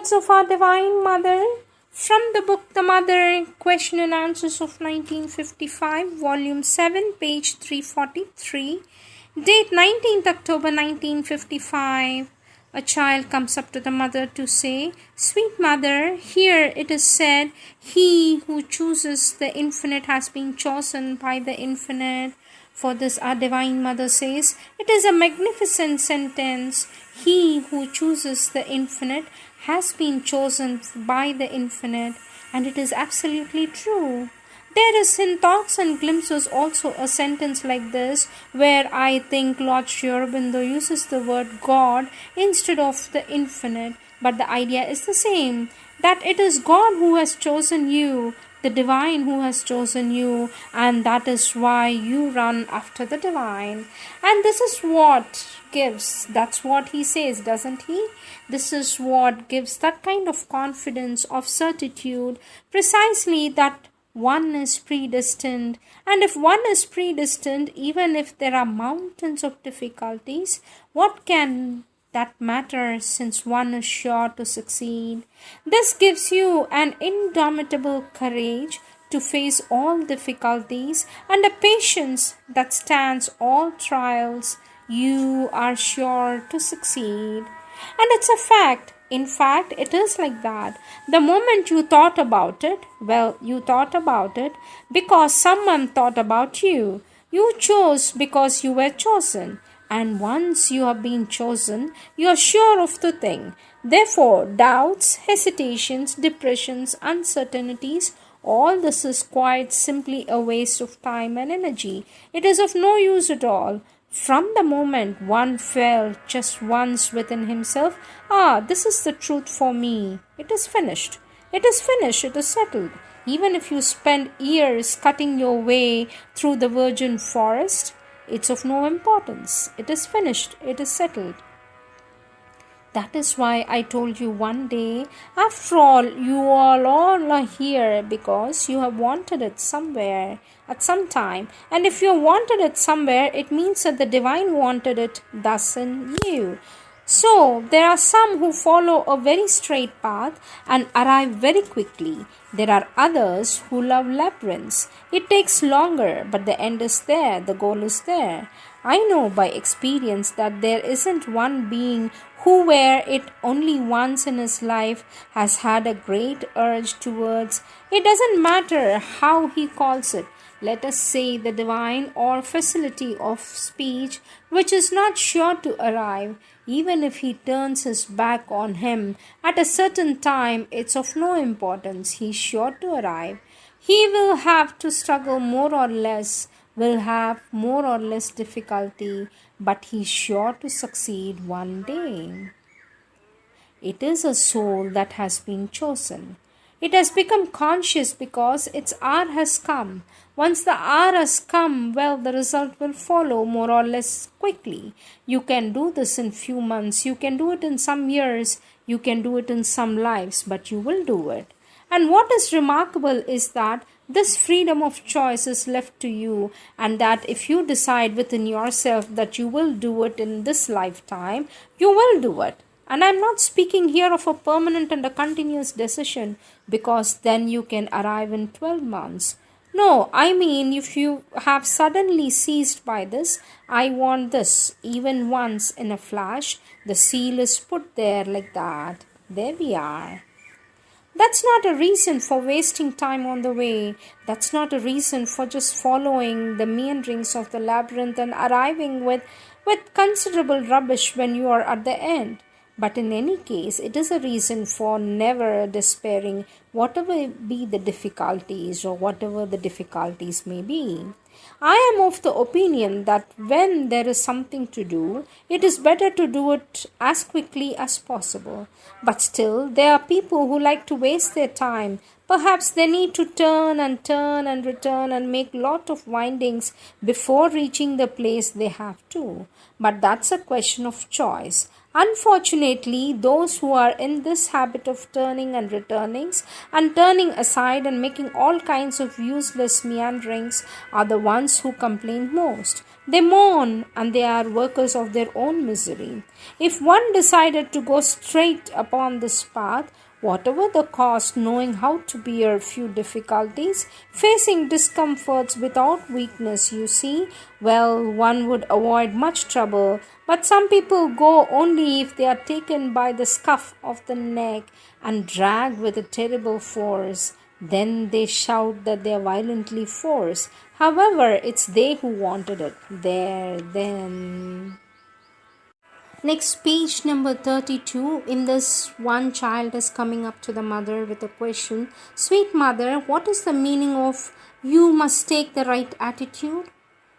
Thoughts of our Divine Mother from the book The Mother, Question and Answers of 1955, Volume 7, page 343, date 19th October 1955. A child comes up to the mother to say, "Sweet mother, here it is said, he who chooses the infinite has been chosen by the infinite." For this our Divine Mother says, it is a magnificent sentence. He who chooses the infinite has been chosen by the infinite, and it is absolutely true. There is in Thoughts and Glimpses also a sentence like this, where I think Lord Sri Aurobindo uses the word God instead of the infinite, but the idea is the same, that it is God who has chosen you, the divine who has chosen you, and that is why you run after the divine. And this is what gives, that's what he says, doesn't he? This is what gives that kind of confidence, of certitude, precisely that one is predestined. And if one is predestined, even if there are mountains of difficulties, what can that matter, since one is sure to succeed? This gives you an indomitable courage to face all difficulties and a patience that stands all trials. You are sure to succeed. And it's a fact. In fact, it is like that. The moment you thought about it, well, you thought about it because someone thought about you. You chose because you were chosen. And once you have been chosen, you are sure of the thing. Therefore, doubts, hesitations, depressions, uncertainties, all this is quite simply a waste of time and energy. It is of no use at all. From the moment one felt just once within himself, this is the truth for me, it is finished. It is finished, it is settled. Even if you spend years cutting your way through the virgin forest, it's of no importance. It is finished, it is settled. That is why I told you one day, after all, you all are here because you have wanted it somewhere, at some time. And if you wanted it somewhere, it means that the divine wanted it thus in you. So, there are some who follow a very straight path and arrive very quickly. There are others who love labyrinths. It takes longer, but the end is there, the goal is there. I know by experience that there isn't one being who, were it only once in his life, has had a great urge towards, it doesn't matter how he calls it, let us say the divine or facility of speech, which is not sure to arrive. Even if he turns his back on him at a certain time, it's of no importance. He's sure to arrive. He will have to struggle more or less, will have more or less difficulty, but he's sure to succeed one day. It is a soul that has been chosen. It has become conscious because its hour has come. Once the hour has come, well, the result will follow more or less quickly. You can do this in few months, you can do it in some years, you can do it in some lives, but you will do it. And what is remarkable is that this freedom of choice is left to you, and that if you decide within yourself that you will do it in this lifetime, you will do it. And I'm not speaking here of a permanent and a continuous decision, because then you can arrive in 12 months. No, I mean if you have suddenly seized by this, I want this, even once in a flash, the seal is put there like that. There we are. That's not a reason for wasting time on the way. That's not a reason for just following the meanderings of the labyrinth and arriving with considerable rubbish when you are at the end. But in any case, it is a reason for never despairing, whatever be the difficulties or whatever the difficulties may be. I am of the opinion that when there is something to do, it is better to do it as quickly as possible. But still, there are people who like to waste their time, Perhaps they need to turn and return and make lot of windings before reaching the place they have to. But that's a question of choice. Unfortunately, those who are in this habit of turning and returnings and turning aside and making all kinds of useless meanderings are the ones who complain most. They mourn and they are workers of their own misery. If one decided to go straight upon this path, whatever the cost, knowing how to bear few difficulties, facing discomforts without weakness, you see, well, one would avoid much trouble. But some people go only if they are taken by the scruff of the neck and dragged with a terrible force. Then they shout that they are violently forced. However, it's they who wanted it. There, then. Next, page number 32. In this, one child is coming up to the mother with a question. Sweet mother, what is the meaning of you must take the right attitude?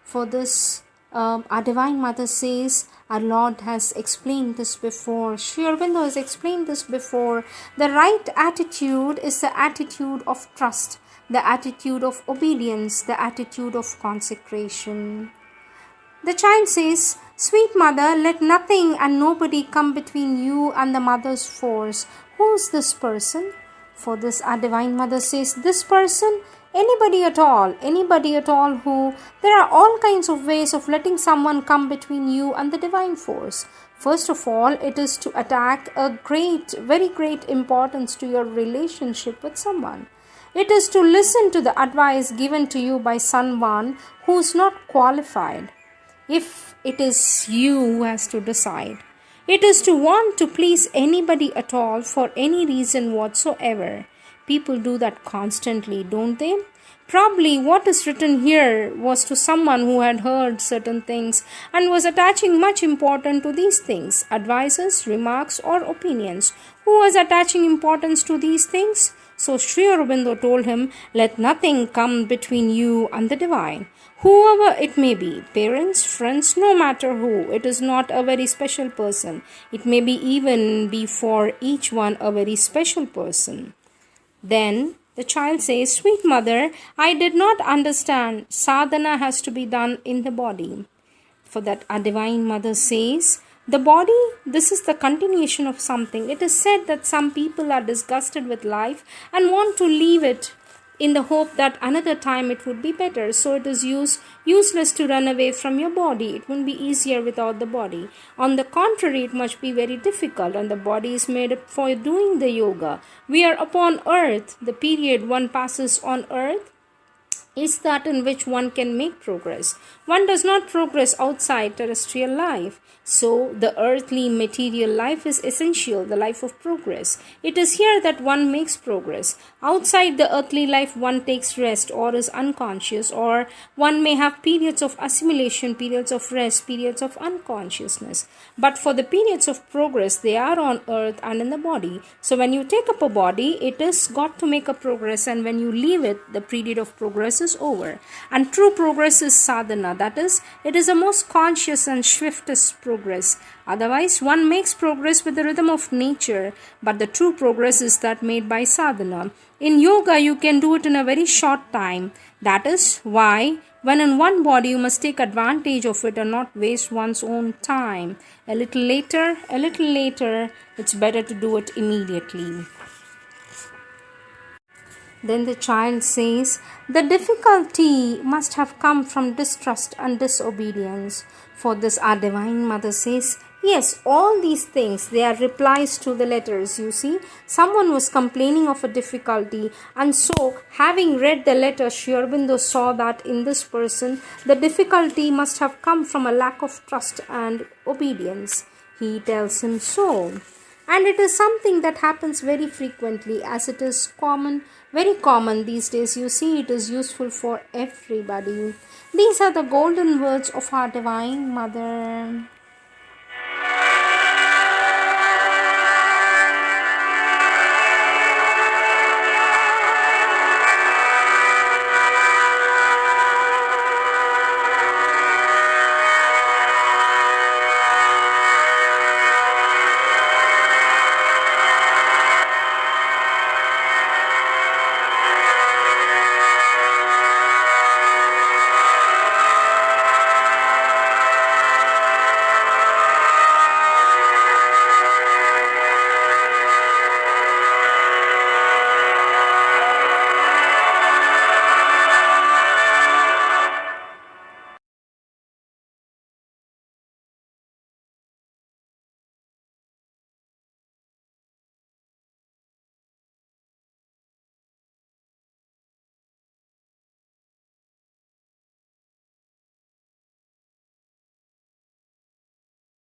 For this, our Divine Mother says, our Lord has explained this before. Sri Aurobindo has explained this before. The right attitude is the attitude of trust, the attitude of obedience, the attitude of consecration. The child says, Sweet mother, let nothing and nobody come between you and the mother's force. Who is this person? For this, our Divine Mother says, this person, anybody at all who, there are all kinds of ways of letting someone come between you and the divine force. First of all, it is to attack a very great importance to your relationship with someone. It is to listen to the advice given to you by someone who is not qualified. If it is you who has to decide. It is to want to please anybody at all for any reason whatsoever. People do that constantly, don't they? Probably what is written here was to someone who had heard certain things and was attaching much importance to these things, advices, remarks or opinions. Who was attaching importance to these things? So Sri Aurobindo told him, let nothing come between you and the divine. Whoever it may be, parents, friends, no matter who, it is not a very special person. It may be even be for each one a very special person. Then the child says, Sweet mother, I did not understand. Sadhana has to be done in the body. For that our Divine Mother says, the body, this is the continuation of something. It is said that some people are disgusted with life and want to leave it in the hope that another time it would be better. So it is useless to run away from your body. It won't be easier without the body. On the contrary, it must be very difficult, and the body is made up for doing the yoga. We are upon earth. The period one passes on earth is that in which one can make progress. One does not progress outside terrestrial life. So the earthly material life is essential, the life of progress. It is here that one makes progress. Outside the earthly life, one takes rest or is unconscious, or one may have periods of assimilation, periods of rest, periods of unconsciousness. But for the periods of progress, they are on earth and in the body. So when you take up a body, it is got to make a progress, and when you leave it, the period of progress is over. And true progress is sadhana, that is, it is a most conscious and swiftest progress. Otherwise, one makes progress with the rhythm of nature, but the true progress is that made by sadhana. In yoga, you can do it in a very short time. That is why, when in one body, you must take advantage of it and not waste one's own time. A little later, it's better to do it immediately. Then the child says, the difficulty must have come from distrust and disobedience. For this, our Divine Mother says, yes, all these things, they are replies to the letters. You see, someone was complaining of a difficulty, and so, having read the letter, Sri Aurobindo saw that in this person, the difficulty must have come from a lack of trust and obedience. He tells him so. And it is something that happens very frequently, as it is very common these days. You see, it is useful for everybody. These are the golden words of our Divine Mother.